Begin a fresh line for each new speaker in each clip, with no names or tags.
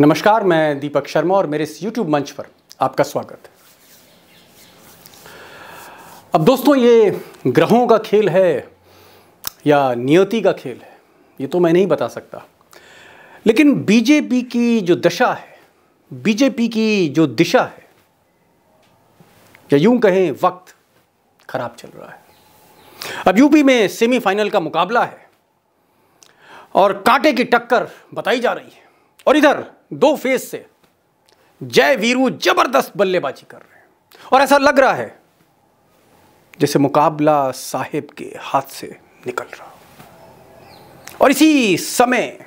नमस्कार, मैं दीपक शर्मा और मेरे इस YouTube मंच पर आपका स्वागत है। अब दोस्तों, ये ग्रहों का खेल है या नियति का खेल है, ये तो मैं नहीं बता सकता। लेकिन बीजेपी की जो दशा है, बीजेपी की जो दिशा है, या यूं कहें वक्त खराब चल रहा है। अब यूपी में सेमीफाइनल का मुकाबला है और कांटे की टक्कर बताई जा रही है, और इधर दो फेस से जय वीरू जबरदस्त बल्लेबाजी कर रहे हैं और ऐसा लग रहा है जैसे मुकाबला साहिब के हाथ से निकल रहा हो। और इसी समय,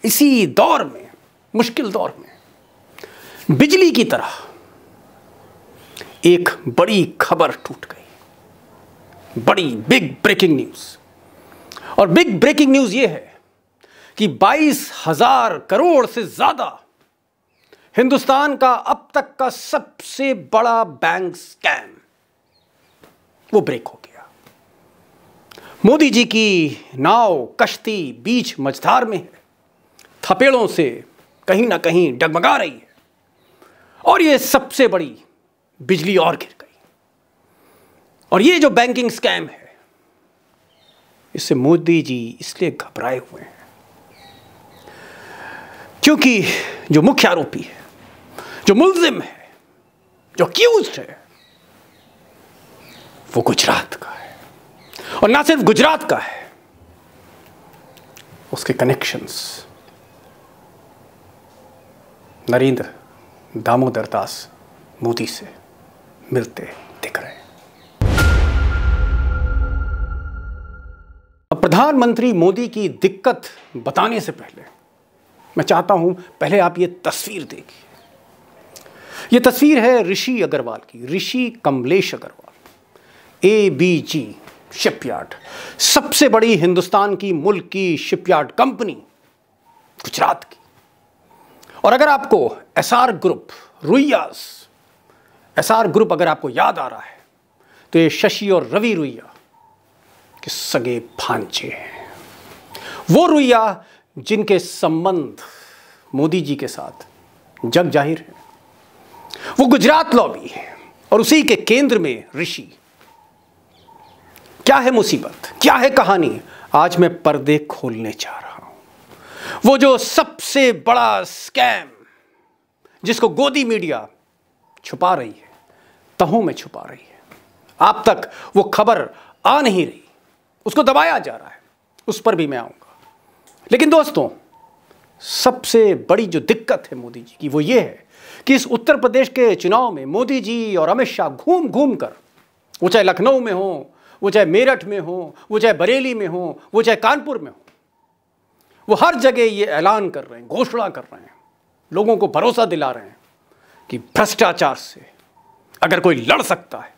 इसी दौर में, मुश्किल दौर में बिजली की तरह एक बड़ी खबर टूट गई, बड़ी बिग ब्रेकिंग न्यूज। और बिग ब्रेकिंग न्यूज यह है कि 22,000 करोड़ से ज्यादा हिंदुस्तान का अब तक का सबसे बड़ा बैंक स्कैम वो ब्रेक हो गया। मोदी जी की नाव, कश्ती बीच मझधार में है, थपेड़ों से कहीं ना कहीं डगमगा रही है और ये सबसे बड़ी बिजली और गिर गई। और ये जो बैंकिंग स्कैम है, इससे मोदी जी इसलिए घबराए हुए हैं क्योंकि जो मुख्य आरोपी है, जो मुल्जिम है, जो अक्यूज्ड है, वो गुजरात का है। और ना सिर्फ गुजरात का है, उसके कनेक्शंस नरेंद्र दामोदर दास मोदी से मिलते दिख रहे हैं। अब प्रधानमंत्री मोदी की दिक्कत बताने से पहले मैं चाहता हूं पहले आप ये तस्वीर देखिए। ये तस्वीर है ऋषि अग्रवाल की, ऋषि कमलेश अग्रवाल, ABG शिपयार्ड, सबसे बड़ी हिंदुस्तान की मुल्क की शिपयार्ड कंपनी गुजरात की। और अगर आपको SR ग्रुप, रुइयास SR ग्रुप अगर आपको याद आ रहा है तो ये शशि और रवि रुइया के सगे भांजे हैं। वो रुइया जिनके संबंध मोदी जी के साथ जग जाहिर है। वो गुजरात लॉबी है और उसी के केंद्र में ऋषि। क्या है मुसीबत, क्या है कहानी, आज मैं पर्दे खोलने जा रहा हूं। वो जो सबसे बड़ा स्कैम जिसको गोदी मीडिया छुपा रही है, तहों में छुपा रही है, आप तक वो खबर आ नहीं रही, उसको दबाया जा रहा है, उस पर भी मैं आऊंगा। लेकिन दोस्तों, सबसे बड़ी जो दिक्कत है मोदी जी की वो ये है कि इस उत्तर प्रदेश के चुनाव में मोदी जी और अमित शाह घूम घूम कर, वो चाहे लखनऊ में हो, वो चाहे मेरठ में हो, वो चाहे बरेली में हो, वो चाहे कानपुर में हो, वो हर जगह ये ऐलान कर रहे हैं, घोषणा कर रहे हैं, लोगों को भरोसा दिला रहे हैं कि भ्रष्टाचार से अगर कोई लड़ सकता है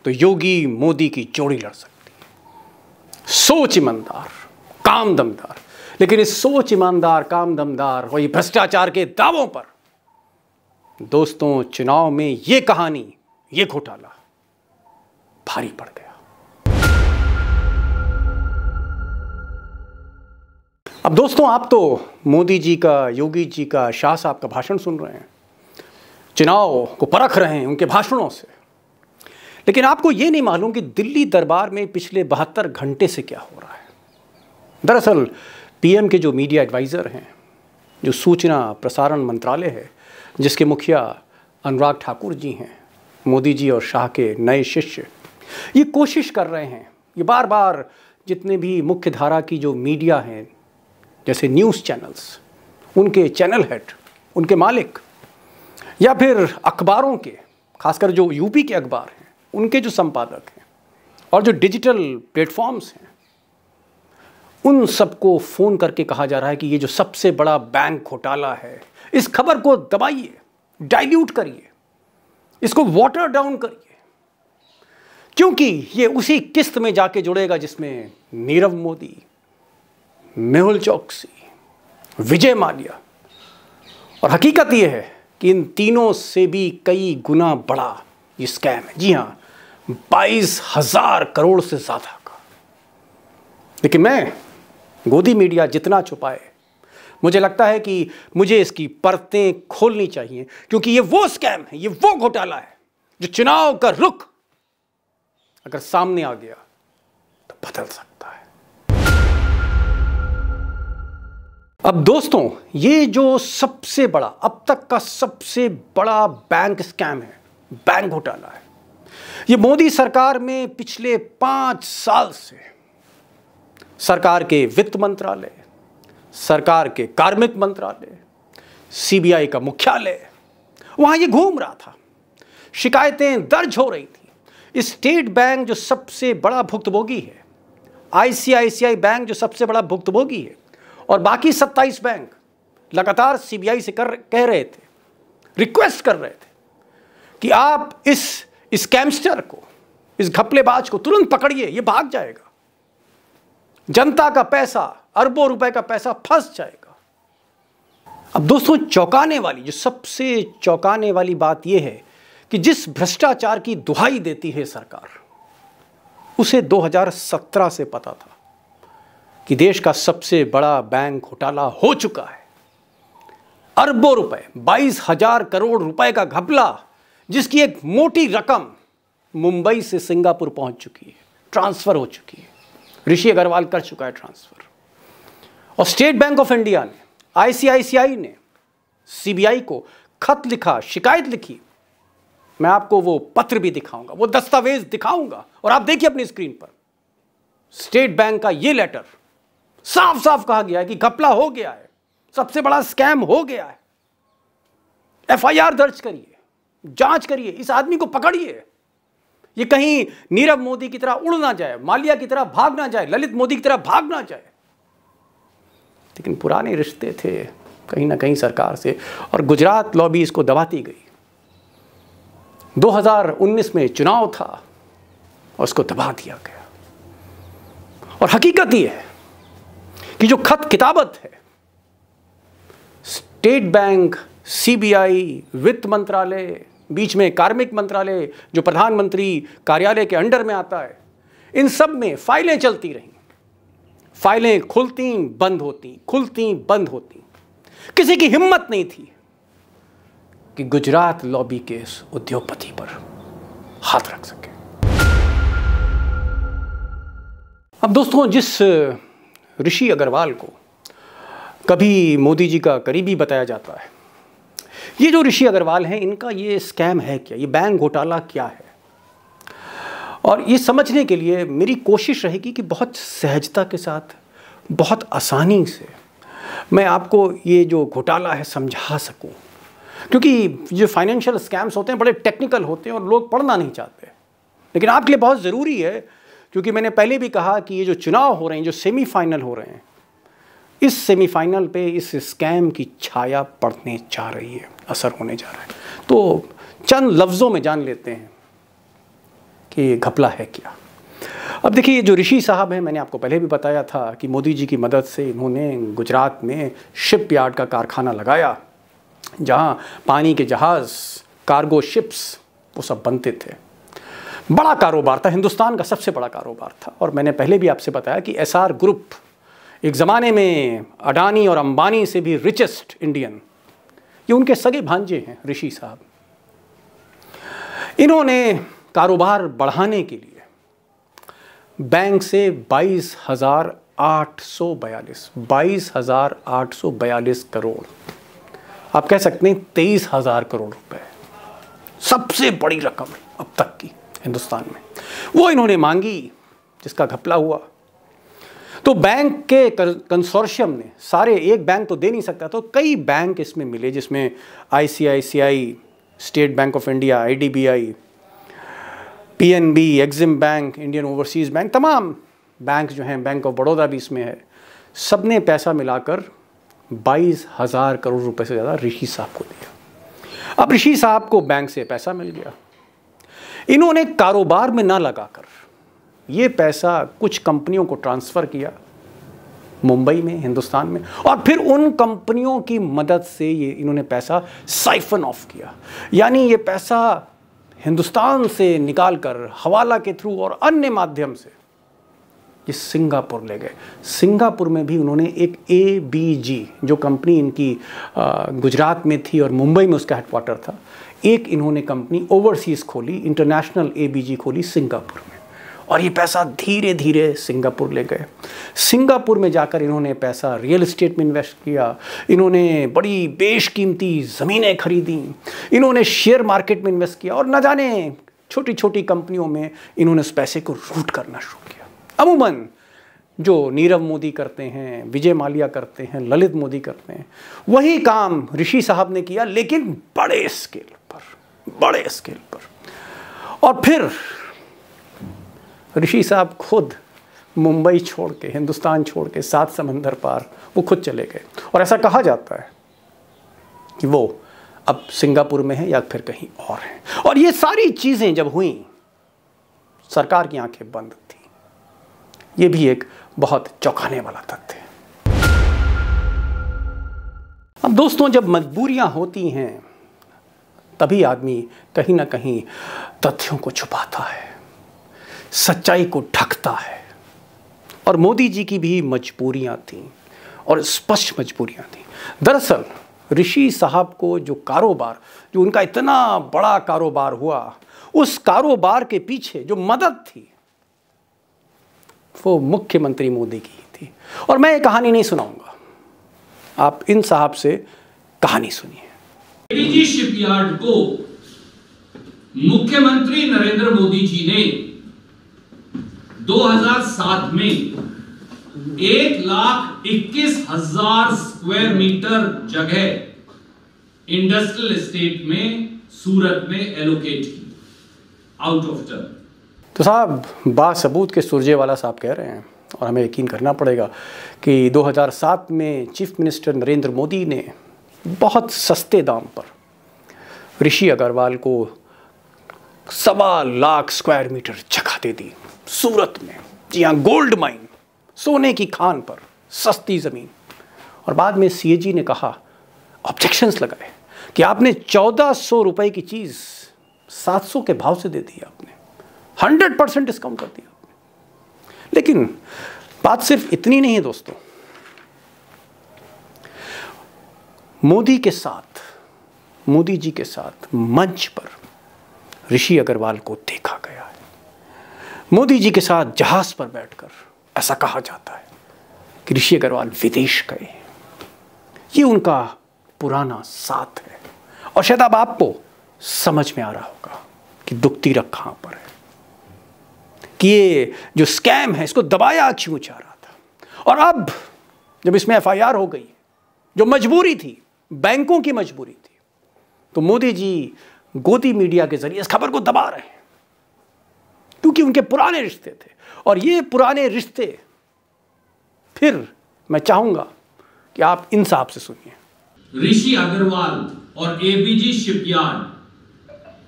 तो योगी मोदी की जोड़ी लड़ सकती है। सोच ईमानदार, काम दमदार। लेकिन इस सोच ईमानदार, काम दमदार और ये भ्रष्टाचार के दावों पर दोस्तों चुनाव में ये कहानी, ये घोटाला भारी पड़ गया। अब दोस्तों, आप तो मोदी जी का, योगी जी का, शाह साहब का भाषण सुन रहे हैं, चुनाव को परख रहे हैं उनके भाषणों से। लेकिन आपको ये नहीं मालूम कि दिल्ली दरबार में पिछले 72 घंटे से क्या हो रहा है। दरअसल PM के जो मीडिया एडवाइज़र हैं, जो सूचना प्रसारण मंत्रालय है, जिसके मुखिया अनुराग ठाकुर जी हैं, मोदी जी और शाह के नए शिष्य, ये कोशिश कर रहे हैं, ये बार बार जितने भी मुख्य धारा की जो मीडिया हैं, जैसे न्यूज़ चैनल्स, उनके चैनल हेड, उनके मालिक, या फिर अखबारों के, खासकर जो यूपी के अखबार हैं, उनके जो संपादक हैं, और जो डिजिटल प्लेटफॉर्म्स हैं, उन सबको फ़ोन करके कहा जा रहा है कि ये जो सबसे बड़ा बैंक घोटाला है, इस खबर को दबाइए, डाइल्यूट करिए, इसको वाटर डाउन करिए, क्योंकि ये उसी किस्त में जाके जुड़ेगा जिसमें नीरव मोदी, मेहुल चौकसी, विजय माल्या। और हकीकत ये है कि इन तीनों से भी कई गुना बड़ा ये स्कैम है। जी हाँ, 22,000 करोड़ से ज़्यादा का। लेकिन मैं गोदी मीडिया जितना छुपाए, मुझे लगता है कि मुझे इसकी परतें खोलनी चाहिए, क्योंकि ये वो स्कैम है, ये वो घोटाला है जो चुनाव का रुख अगर सामने आ गया तो बदल सकता है। अब दोस्तों, ये जो सबसे बड़ा, अब तक का सबसे बड़ा बैंक स्कैम है, बैंक घोटाला है, ये मोदी सरकार में पिछले 5 साल से सरकार के वित्त मंत्रालय, सरकार के कार्मिक मंत्रालय, सीबीआई का मुख्यालय, वहां ये घूम रहा था, शिकायतें दर्ज हो रही थी। स्टेट बैंक जो सबसे बड़ा भुक्तभोगी है, आईसीआईसीआई बैंक जो सबसे बड़ा भुक्तभोगी है, और बाकी 27 बैंक लगातार सीबीआई से कह रहे थे, रिक्वेस्ट कर रहे थे कि आप इस स्कैमस्टर को, इस घपलेबाज को तुरंत पकड़िए, ये भाग जाएगा, जनता का पैसा, अरबों रुपए का पैसा फंस जाएगा। अब दोस्तों, चौंकाने वाली, जो सबसे चौंकाने वाली बात यह है कि जिस भ्रष्टाचार की दुहाई देती है सरकार, उसे 2017 से पता था कि देश का सबसे बड़ा बैंक घोटाला हो चुका है। अरबों रुपए, 22,000 करोड़ रुपए का घपला, जिसकी एक मोटी रकम मुंबई से सिंगापुर पहुंच चुकी है, ट्रांसफर हो चुकी है, ऋषि अग्रवाल कर चुका है ट्रांसफर। और स्टेट बैंक ऑफ इंडिया ने, आईसीआईसीआई ने सीबीआई को खत लिखा, शिकायत लिखी। मैं आपको वो पत्र भी दिखाऊंगा, वो दस्तावेज दिखाऊंगा, और आप देखिए अपनी स्क्रीन पर स्टेट बैंक का ये लेटर, साफ साफ कहा गया है कि घपला हो गया है, सबसे बड़ा स्कैम हो गया है, एफआईआर दर्ज करिए, जांच करिए, इस आदमी को पकड़िए, ये कहीं नीरव मोदी की तरह उड़ ना जाए, माल्या की तरह भाग ना जाए, ललित मोदी की तरह भाग ना जाए। लेकिन पुराने रिश्ते थे कहीं ना कहीं सरकार से, और गुजरात लॉबी इसको दबाती गई। 2019 में चुनाव था और उसको दबा दिया गया। और हकीकत ये है कि जो खत किताबत है, स्टेट बैंक, सीबीआई, वित्त मंत्रालय, बीच में कार्मिक मंत्रालय जो प्रधानमंत्री कार्यालय के अंडर में आता है, इन सब में फाइलें चलती रहीं, फाइलें खुलती बंद होती, खुलती बंद होती। किसी की हिम्मत नहीं थी कि गुजरात लॉबी के इस उद्योगपति पर हाथ रख सके। अब दोस्तों, जिस ऋषि अग्रवाल को कभी मोदी जी का करीबी बताया जाता है, ये जो ऋषि अग्रवाल हैं, इनका ये स्कैम है क्या, ये बैंक घोटाला क्या है? और ये समझने के लिए मेरी कोशिश रहेगी कि बहुत सहजता के साथ, बहुत आसानी से मैं आपको ये जो घोटाला है समझा सकूं, क्योंकि जो फाइनेंशियल स्कैम्स होते हैं बड़े टेक्निकल होते हैं और लोग पढ़ना नहीं चाहते। लेकिन आपके लिए बहुत ज़रूरी है, क्योंकि मैंने पहले भी कहा कि ये जो चुनाव हो रहे हैं, जो सेमीफाइनल हो रहे हैं, इस सेमीफाइनल पे इस स्कैम की छाया पड़ने जा रही है, असर होने जा रहा है। तो चंद लफ्ज़ों में जान लेते हैं कि घपला है क्या। अब देखिए, ये जो ऋषि साहब हैं, मैंने आपको पहले भी बताया था कि मोदी जी की मदद से इन्होंने गुजरात में शिप यार्ड का कारखाना लगाया, जहाँ पानी के जहाज़, कार्गो शिप्स, वो सब बनते थे। बड़ा कारोबार था, हिंदुस्तान का सबसे बड़ा कारोबार था। और मैंने पहले भी आपसे बताया कि एसआर ग्रुप एक ज़माने में अडानी और अंबानी से भी रिचेस्ट इंडियन, ये उनके सगे भांजे हैं ऋषि साहब। इन्होंने कारोबार बढ़ाने के लिए बैंक से 22,842 करोड़, आप कह सकते हैं 23,000 करोड़ रुपए, सबसे बड़ी रकम अब तक की हिंदुस्तान में, वो इन्होंने मांगी, जिसका घपला हुआ। तो बैंक के कंसोर्शियम ने, सारे एक बैंक तो दे नहीं सकता, तो कई बैंक इसमें मिले, जिसमें ICICI, state bank of India, IDBI, PNB, Exim bank, Indian overseas bank, तमाम बैंक जो हैं, बैंक ऑफ बड़ौदा भी इसमें है। सब ने पैसा मिलाकर 22,000 करोड़ रुपए से ज़्यादा ऋषि साहब को दिया। अब ऋषि साहब को बैंक से पैसा मिल गया, इन्होंने कारोबार में ना लगाकर ये पैसा कुछ कंपनियों को ट्रांसफ़र किया मुंबई में, हिंदुस्तान में, और फिर उन कंपनियों की मदद से ये इन्होंने पैसा साइफन ऑफ किया। यानी ये पैसा हिंदुस्तान से निकालकर हवाला के थ्रू और अन्य माध्यम से ये सिंगापुर ले गए। सिंगापुर में भी उन्होंने एक ABG, जो कंपनी इनकी गुजरात में थी और मुंबई में उसका हेडक्वार्टर था, एक इन्होंने कंपनी ओवरसीज़ खोली, इंटरनेशनल ABG खोली सिंगापुर में। और ये पैसा धीरे धीरे सिंगापुर ले गए। सिंगापुर में जाकर इन्होंने पैसा रियल एस्टेट में इन्वेस्ट किया, इन्होंने बड़ी बेशकीमती ज़मीनें खरीदी, इन्होंने शेयर मार्केट में इन्वेस्ट किया और न जाने छोटी छोटी कंपनियों में इन्होंने उस पैसे को रूट करना शुरू किया। अमूमन जो नीरव मोदी करते हैं, विजय माल्या करते हैं, ललित मोदी करते हैं, वही काम ऋषि साहब ने किया, लेकिन बड़े स्केल पर। और फिर ऋषि साहब खुद मुंबई छोड़ के, हिंदुस्तान छोड़ के 7 समंदर पार वो खुद चले गए। और ऐसा कहा जाता है कि वो अब सिंगापुर में है या फिर कहीं और है। और ये सारी चीज़ें जब हुई, सरकार की आंखें बंद थी। ये भी एक बहुत चौंकाने वाला तथ्य है। अब दोस्तों, जब मजबूरियां होती हैं तभी आदमी कहीं ना कहीं तथ्यों को छुपाता है, सच्चाई को ढकता है। और मोदी जी की भी मजबूरियां थीं और स्पष्ट मजबूरियां थीं। दरअसल ऋषि साहब को जो कारोबार, जो उनका इतना बड़ा कारोबार हुआ, उस कारोबार के पीछे जो मदद थी वो मुख्यमंत्री मोदी की ही थी। और मैं ये कहानी नहीं सुनाऊंगा, आप इन साहब से कहानी सुनिए।
एबीजी शिपयार्ड को मुख्यमंत्री नरेंद्र मोदी जी ने 2007 में 1,21,000 स्क्वायर मीटर जगह इंडस्ट्रियल एस्टेट में सूरत में एलोकेट की, आउट ऑफ टर्न।
तो साहब, बासबूत के सुरजेवाला साहब कह रहे हैं, और हमें यकीन करना पड़ेगा कि 2007 में चीफ मिनिस्टर नरेंद्र मोदी ने बहुत सस्ते दाम पर ऋषि अग्रवाल को 1.25 लाख स्क्वायर मीटर जगह दे दी सूरत में। जी हाँ, गोल्ड माइन, सोने की खान पर सस्ती ज़मीन। और बाद में CAG ने कहा, ऑब्जेक्शंस लगाए कि आपने 1400 रुपए की चीज़ 700 के भाव से दे दी, आपने 100% डिस्काउंट कर दिया। लेकिन बात सिर्फ इतनी नहीं है दोस्तों, मोदी जी के साथ मंच पर ऋषि अग्रवाल को देखा गया है। मोदी जी के साथ जहाज पर बैठकर ऐसा कहा जाता है कि ऋषि अग्रवाल विदेश गए। ये उनका पुराना साथ है। और शायद अब आपको समझ में आ रहा होगा कि दुखती रख कहां पर है, कि ये जो स्कैम है इसको दबाया क्यों जा रहा था। और अब जब इसमें FIR हो गई, जो मजबूरी थी, बैंकों की मजबूरी थी, तो मोदी जी गोदी मीडिया के जरिए इस खबर को दबा रहे हैं, क्योंकि उनके पुराने रिश्ते थे। और ये पुराने रिश्ते फिर मैं चाहूंगा कि आप इन साहब से सुनिए।
ऋषि अग्रवाल और ABG shipyard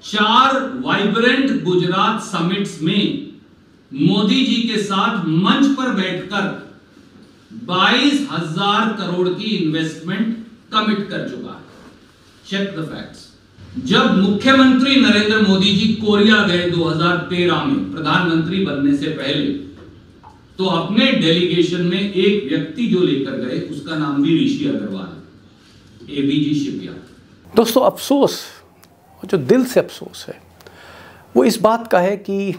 4 vibrant Gujarat summits में मोदी जी के साथ मंच पर बैठकर 22,000 करोड़ की इन्वेस्टमेंट कमिट कर चुका है। Check the facts. जब मुख्यमंत्री नरेंद्र मोदी जी कोरिया गए 2013 में प्रधानमंत्री बनने से पहले, तो अपने डेलीगेशन में एक व्यक्ति जो लेकर गए उसका नाम भी ऋषि अग्रवाल, ABG शिपयार्ड।
दोस्तों, अफसोस, जो दिल से अफसोस है, वो इस बात का है कि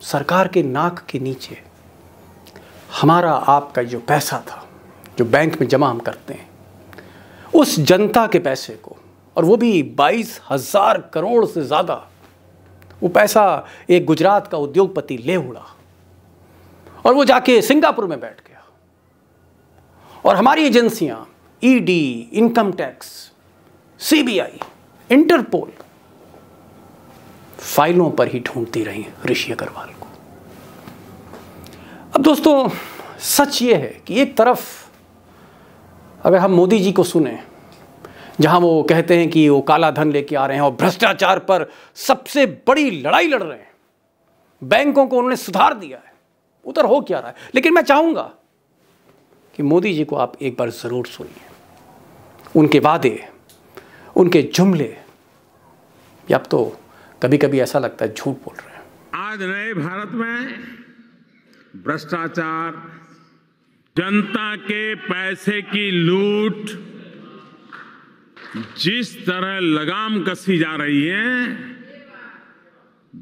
सरकार के नाक के नीचे हमारा आपका जो पैसा था, जो बैंक में जमा हम करते हैं, उस जनता के पैसे को, और वो भी 22,000 करोड़ से ज़्यादा, वो पैसा एक गुजरात का उद्योगपति ले उड़ा और वो जाके सिंगापुर में बैठ गया। और हमारी एजेंसियां ED, income tax, CBI, Interpol फाइलों पर ही ढूंढती रही ऋषि अग्रवाल को। अब दोस्तों, सच ये है कि एक तरफ अगर हम मोदी जी को सुने, जहां वो कहते हैं कि वो काला धन लेके आ रहे हैं और भ्रष्टाचार पर सबसे बड़ी लड़ाई लड़ रहे हैं, बैंकों को उन्होंने सुधार दिया है, उधर हो क्या रहा है। लेकिन मैं चाहूंगा कि मोदी जी को आप एक बार जरूर सुनिए। उनके वादे, उनके जुमले, अब तो कभी कभी ऐसा लगता है झूठ बोल रहे हैं।
आज नए भारत में भ्रष्टाचार, जनता के पैसे की लूट जिस तरह लगाम कसी जा रही है,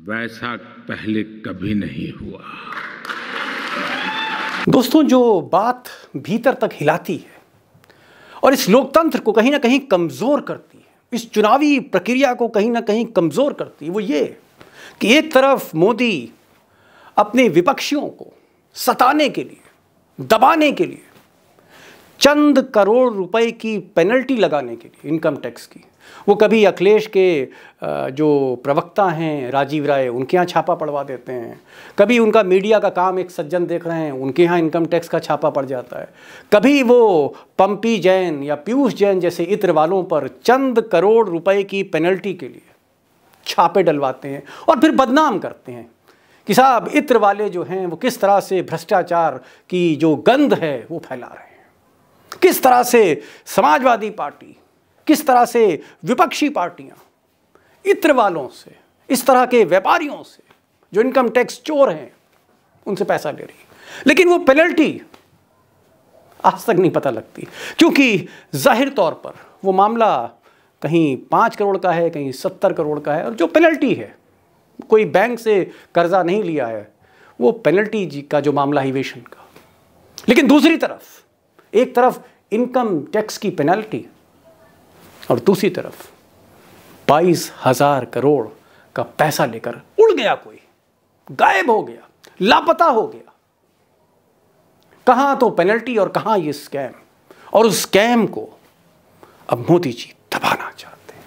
वैसा पहले कभी नहीं हुआ।
दोस्तों, जो बात भीतर तक हिलाती है और इस लोकतंत्र को कहीं ना कहीं कमजोर करती है, इस चुनावी प्रक्रिया को कहीं ना कहीं कमजोर करती है, वो ये कि एक तरफ मोदी अपने विपक्षियों को सताने के लिए, दबाने के लिए चंद करोड़ रुपए की पेनल्टी लगाने के लिए, इनकम टैक्स की, वो कभी अखिलेश के जो प्रवक्ता हैं राजीव राय, उनके यहाँ छापा पड़वा देते हैं, कभी उनका मीडिया का काम एक सज्जन देख रहे हैं, उनके यहाँ इनकम टैक्स का छापा पड़ जाता है, कभी वो पंपी जैन या पीयूष जैन जैसे इत्र वालों पर चंद करोड़ रुपए की पेनल्टी के लिए छापे डलवाते हैं और फिर बदनाम करते हैं कि साहब इत्र वाले जो हैं वो किस तरह से भ्रष्टाचार की जो गंध है वो फैला रहे हैं, किस तरह से समाजवादी पार्टी, किस तरह से विपक्षी पार्टियां इत्र वालों से, इस तरह के व्यापारियों से जो इनकम टैक्स चोर हैं उनसे पैसा ले रही है। लेकिन वो पेनल्टी आज तक नहीं पता लगती, क्योंकि जाहिर तौर पर वो मामला कहीं 5 करोड़ का है, कहीं 70 करोड़ का है, और जो पेनल्टी है, कोई बैंक से कर्जा नहीं लिया है, वो पेनल्टी का जो मामला है इवेशन का। लेकिन दूसरी तरफ, एक तरफ इनकम टैक्स की पेनल्टी और दूसरी तरफ 22,000 करोड़ का पैसा लेकर उड़ गया, कोई गायब हो गया, लापता हो गया। कहां तो पेनल्टी और कहां ये स्कैम, और उस स्कैम को अब मोदी जी दबाना चाहते हैं,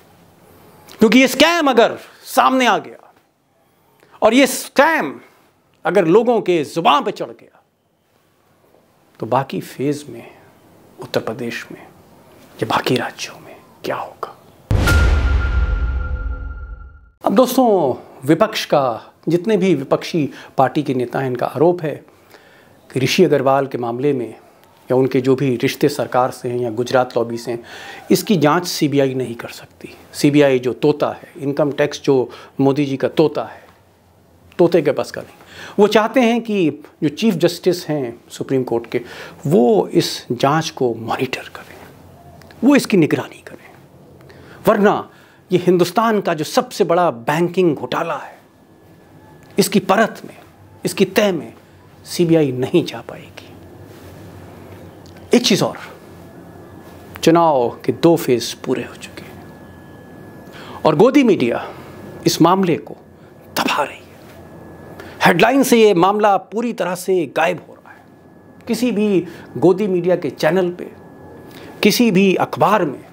क्योंकि ये स्कैम अगर सामने आ गया और ये स्कैम अगर लोगों के जुबान पे चढ़ गया तो बाकी फेज में, उत्तर प्रदेश में या बाकी राज्यों में क्या होगा। अब दोस्तों, विपक्ष का, जितने भी विपक्षी पार्टी के नेता हैं, इनका आरोप है कि ऋषि अग्रवाल के मामले में या उनके जो भी रिश्ते सरकार से हैं या गुजरात लॉबी से हैं, इसकी जांच सीबीआई नहीं कर सकती। सीबीआई जो तोता है, इनकम टैक्स जो मोदी जी का तोता है, तोते के पास का नहीं। वो चाहते हैं कि जो चीफ जस्टिस हैं सुप्रीम कोर्ट के, वो इस जांच को मॉनिटर करें, वो इसकी निगरानी करें, वरना ये हिंदुस्तान का जो सबसे बड़ा बैंकिंग घोटाला है, इसकी परत में, इसकी तह में सीबीआई नहीं जा पाएगी। एक चीज़ और, चुनाव के 2 फेज पूरे हो चुके हैं और गोदी मीडिया इस मामले को दबा रही है। हेडलाइन से ये मामला पूरी तरह से गायब हो रहा है। किसी भी गोदी मीडिया के चैनल पे, किसी भी अखबार में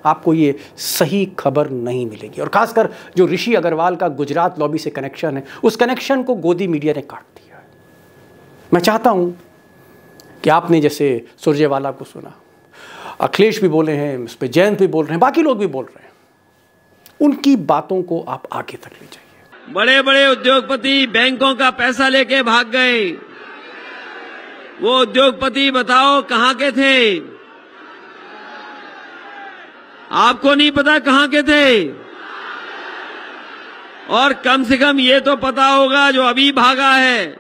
आपको ये सही खबर नहीं मिलेगी। और खासकर जो ऋषि अग्रवाल का गुजरात लॉबी से कनेक्शन है, उस कनेक्शन को गोदी मीडिया ने काट दिया है। मैं चाहता हूं कि आपने जैसे सुरजेवाला को सुना, अखिलेश भी बोले हैं, इस पे जयंत भी बोल रहे हैं, बाकी लोग भी बोल रहे हैं, उनकी बातों को आप आगे तक ले जाइए।
बड़े बड़े उद्योगपति बैंकों का पैसा लेके भाग गए। वो उद्योगपति बताओ कहां के थे? आपको नहीं पता कहां के थे? और कम से कम ये तो पता होगा जो अभी भागा है,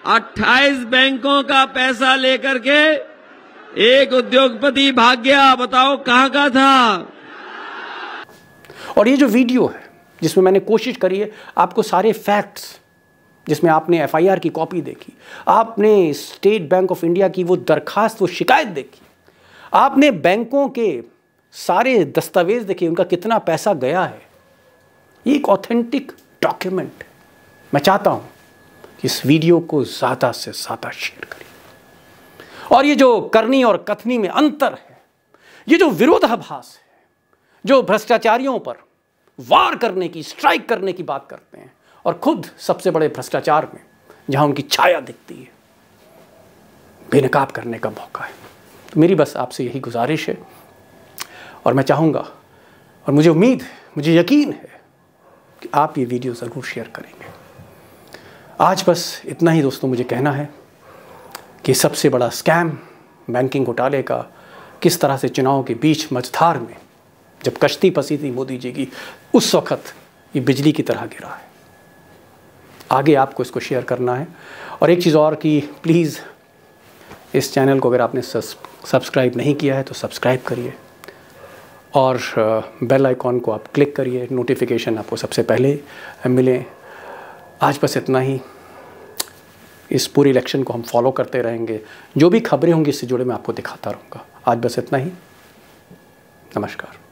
28 बैंकों का पैसा लेकर के एक उद्योगपति भाग गया। बताओ कहां का था?
और ये जो वीडियो है जिसमें मैंने कोशिश करी है आपको सारे फैक्ट्स, जिसमें आपने एफआईआर की कॉपी देखी, आपने स्टेट बैंक ऑफ इंडिया की वो दरखास्त, वो शिकायत देखी, आपने बैंकों के सारे दस्तावेज देखे, उनका कितना पैसा गया है, ये एक ऑथेंटिक डॉक्यूमेंट। मैं चाहता हूं कि इस वीडियो को ज़्यादा से ज़्यादा शेयर करिए। और ये जो करनी और कथनी में अंतर है, ये जो विरोधाभास है, जो भ्रष्टाचारियों पर वार करने की, स्ट्राइक करने की बात करते हैं और खुद सबसे बड़े भ्रष्टाचार में जहां उनकी छाया दिखती है, बेनकाब करने का मौका है। तो मेरी बस आपसे यही गुजारिश है और मैं चाहूँगा और मुझे उम्मीद है, मुझे यकीन है कि आप ये वीडियो ज़रूर शेयर करेंगे। आज बस इतना ही दोस्तों मुझे कहना है कि सबसे बड़ा स्कैम बैंकिंग घोटाले का किस तरह से चुनाव के बीच मझधार में जब कश्ती फंसी थी मोदी जी की, उस वक्त ये बिजली की तरह गिरा है। आगे आपको इसको शेयर करना है। और एक चीज़ और कि प्लीज़ इस चैनल को अगर आपने सब्सक्राइब नहीं किया है तो सब्सक्राइब करिए और बेल आइकॉन को आप क्लिक करिए, नोटिफिकेशन आपको सबसे पहले मिले। आज बस इतना ही। इस पूरे इलेक्शन को हम फॉलो करते रहेंगे, जो भी खबरें होंगी इससे जुड़े मैं आपको दिखाता रहूँगा। आज बस इतना ही। नमस्कार।